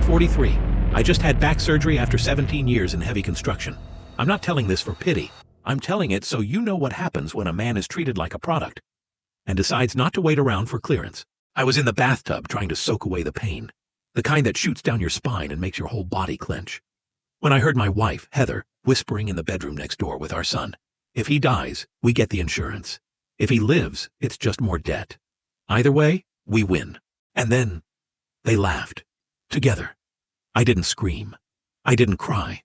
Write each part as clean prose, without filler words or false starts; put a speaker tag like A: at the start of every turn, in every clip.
A: 43. I just had back surgery after 17 years in heavy construction. I'm not telling this for pity. I'm telling it so you know what happens when a man is treated like a product and decides not to wait around for clearance. I was in the bathtub trying to soak away the pain, the kind that shoots down your spine and makes your whole body clench, when I heard my wife, Heather, whispering in the bedroom next door with our son. If he dies, we get the insurance. If he lives, it's just more debt. Either way, we win. And then they laughed. Together. I didn't scream. I didn't cry.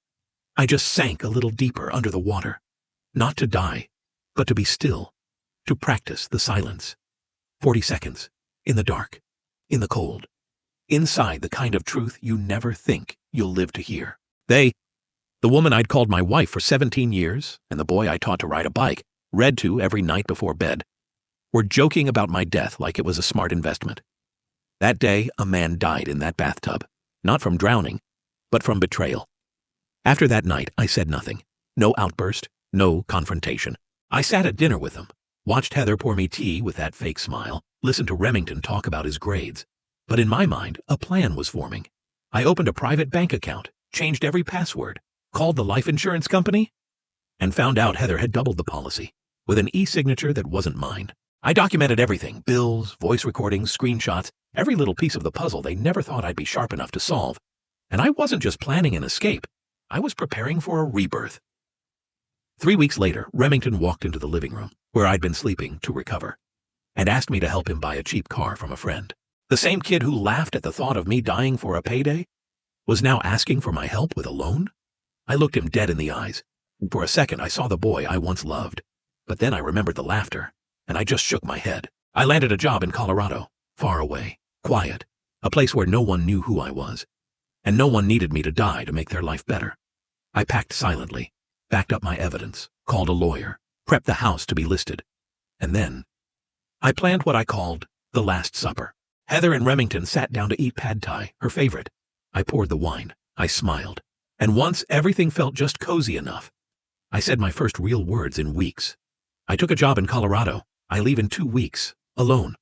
A: I just sank a little deeper under the water. Not to die, but to be still. To practice the silence. 40 seconds. In the dark. In the cold. Inside the kind of truth you never think you'll live to hear. The woman I'd called my wife for 17 years, and the boy I taught to ride a bike, read to every night before bed, were joking about my death like it was a smart investment. That day, a man died in that bathtub, not from drowning, but from betrayal. After that night, I said nothing. No outburst, no confrontation. I sat at dinner with them, watched Heather pour me tea with that fake smile, listened to Remington talk about his grades. But in my mind, a plan was forming. I opened a private bank account, changed every password, called the life insurance company, and found out Heather had doubled the policy, with an e-signature that wasn't mine. I documented everything, bills, voice recordings, screenshots, every little piece of the puzzle they never thought I'd be sharp enough to solve. And I wasn't just planning an escape. I was preparing for a rebirth. 3 weeks later, Remington walked into the living room, where I'd been sleeping to recover, and asked me to help him buy a cheap car from a friend. The same kid who laughed at the thought of me dying for a payday was now asking for my help with a loan? I looked him dead in the eyes. For a second, I saw the boy I once loved. But then I remembered the laughter, and I just shook my head. I landed a job in Colorado, far away, quiet, a place where no one knew who I was, and no one needed me to die to make their life better. I packed silently, backed up my evidence, called a lawyer, prepped the house to be listed, and then I planned what I called the Last Supper. Heather and Remington sat down to eat pad thai, her favorite. I poured the wine. I smiled. And once everything felt just cozy enough, I said my first real words in weeks. I took a job in Colorado. I leave in 2 weeks, alone.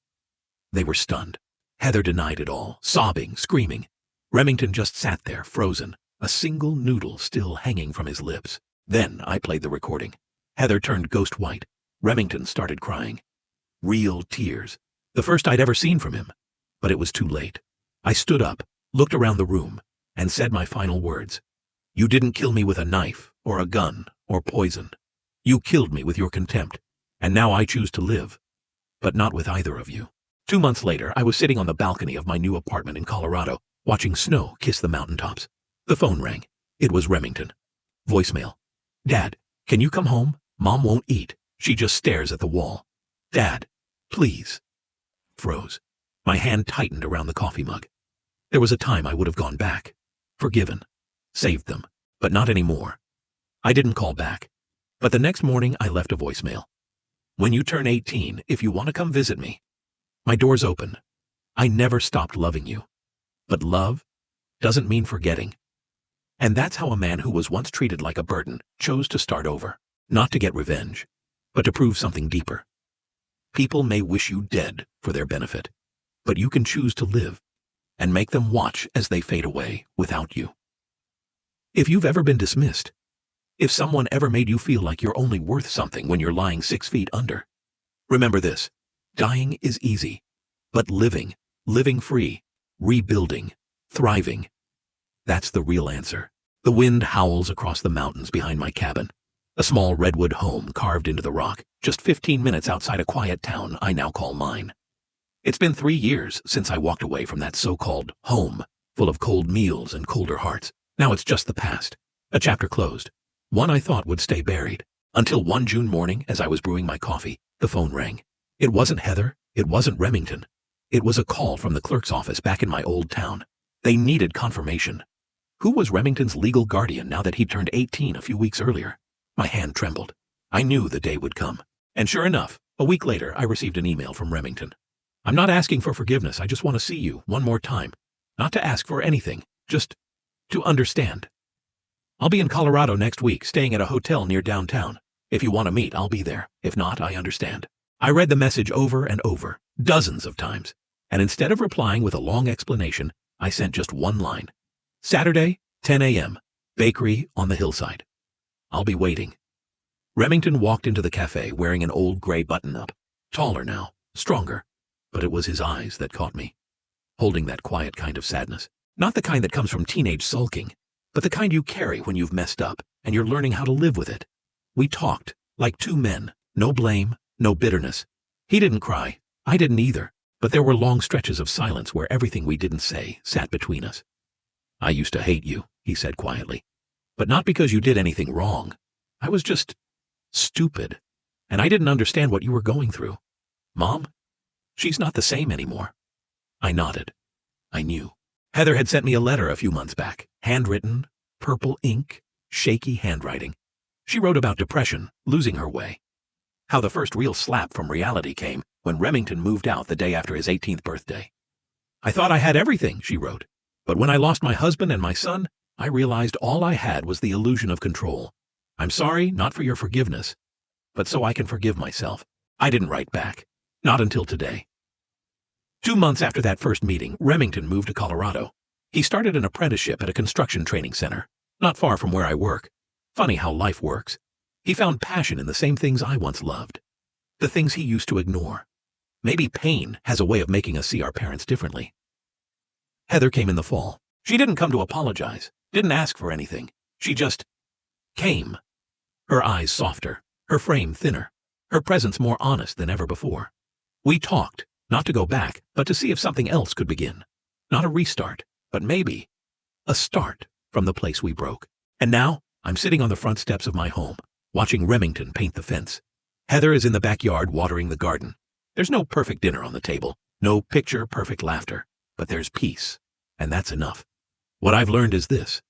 A: They were stunned. Heather denied it all, sobbing, screaming. Remington just sat there, frozen, a single noodle still hanging from his lips. Then I played the recording. Heather turned ghost white. Remington started crying. Real tears. The first I'd ever seen from him. But it was too late. I stood up, looked around the room, and said my final words. You didn't kill me with a knife, or a gun, or poison. You killed me with your contempt, and now I choose to live. But not with either of you. 2 months later, I was sitting on the balcony of my new apartment in Colorado, watching snow kiss the mountaintops. The phone rang. It was Remington. Voicemail. Dad, can you come home? Mom won't eat. She just stares at the wall. Dad, please. Froze. My hand tightened around the coffee mug. There was a time I would have gone back. Forgiven. Saved them. But not anymore. I didn't call back. But the next morning I left a voicemail. When you turn 18, if you want to come visit me, my door's open. I never stopped loving you. But love doesn't mean forgetting. And that's how a man who was once treated like a burden chose to start over. Not to get revenge, but to prove something deeper. People may wish you dead for their benefit, but you can choose to live and make them watch as they fade away without you. If you've ever been dismissed, if someone ever made you feel like you're only worth something when you're lying 6 feet under, remember this: dying is easy, but living free, rebuilding, thriving, that's the real answer. The wind howls across the mountains behind my cabin, a small redwood home carved into the rock, just 15 minutes outside a quiet town I now call mine. It's been 3 years since I walked away from that so-called home, full of cold meals and colder hearts. Now it's just the past, a chapter closed, one I thought would stay buried, until one June morning as I was brewing my coffee, the phone rang. It wasn't Heather, it wasn't Remington. It was a call from the clerk's office back in my old town. They needed confirmation. Who was Remington's legal guardian now that he turned 18 a few weeks earlier? My hand trembled. I knew the day would come. And sure enough, a week later I received an email from Remington. I'm not asking for forgiveness, I just want to see you one more time. Not to ask for anything, just to understand. I'll be in Colorado next week, staying at a hotel near downtown. If you want to meet, I'll be there. If not, I understand. I read the message over and over, dozens of times. And instead of replying with a long explanation, I sent just one line. Saturday, 10 a.m. Bakery on the hillside. I'll be waiting. Remington walked into the cafe wearing an old gray button-up. Taller now, stronger. But it was his eyes that caught me. Holding that quiet kind of sadness. Not the kind that comes from teenage sulking, but the kind you carry when you've messed up and you're learning how to live with it. We talked, like two men. No blame, no bitterness. He didn't cry. I didn't either. But there were long stretches of silence where everything we didn't say sat between us. I used to hate you, he said quietly. But not because you did anything wrong. I was just stupid. And I didn't understand what you were going through. Mom? She's not the same anymore. I nodded. I knew. Heather had sent me a letter a few months back. Handwritten, purple ink, shaky handwriting. She wrote about depression, losing her way. How the first real slap from reality came when Remington moved out the day after his 18th birthday. I thought I had everything, she wrote. But when I lost my husband and my son, I realized all I had was the illusion of control. I'm sorry, not for your forgiveness, but so I can forgive myself. I didn't write back. Not until today. 2 months after that first meeting, Remington moved to Colorado. He started an apprenticeship at a construction training center, not far from where I work. Funny how life works. He found passion in the same things I once loved. The things he used to ignore. Maybe pain has a way of making us see our parents differently. Heather came in the fall. She didn't come to apologize, didn't ask for anything. She just came. Her eyes softer, her frame thinner, her presence more honest than ever before. We talked, not to go back, but to see if something else could begin. Not a restart, but maybe a start from the place we broke. And now, I'm sitting on the front steps of my home, watching Remington paint the fence. Heather is in the backyard watering the garden. There's no perfect dinner on the table, no picture-perfect laughter, but there's peace, and that's enough. What I've learned is this: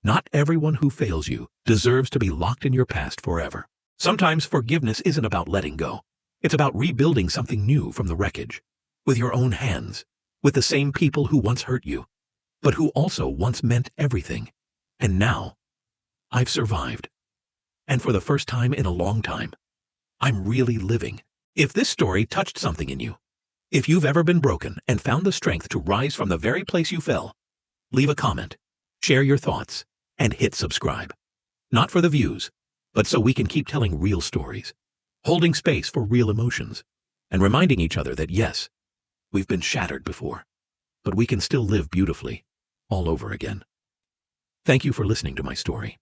A: not everyone who fails you deserves to be locked in your past forever. Sometimes forgiveness isn't about letting go. It's about rebuilding something new from the wreckage, with your own hands, with the same people who once hurt you, but who also once meant everything. And now, I've survived. And for the first time in a long time, I'm really living. If this story touched something in you, if you've ever been broken and found the strength to rise from the very place you fell, leave a comment, share your thoughts, and hit subscribe. Not for the views, but so we can keep telling real stories, holding space for real emotions, and reminding each other that yes, we've been shattered before, but we can still live beautifully all over again. Thank you for listening to my story.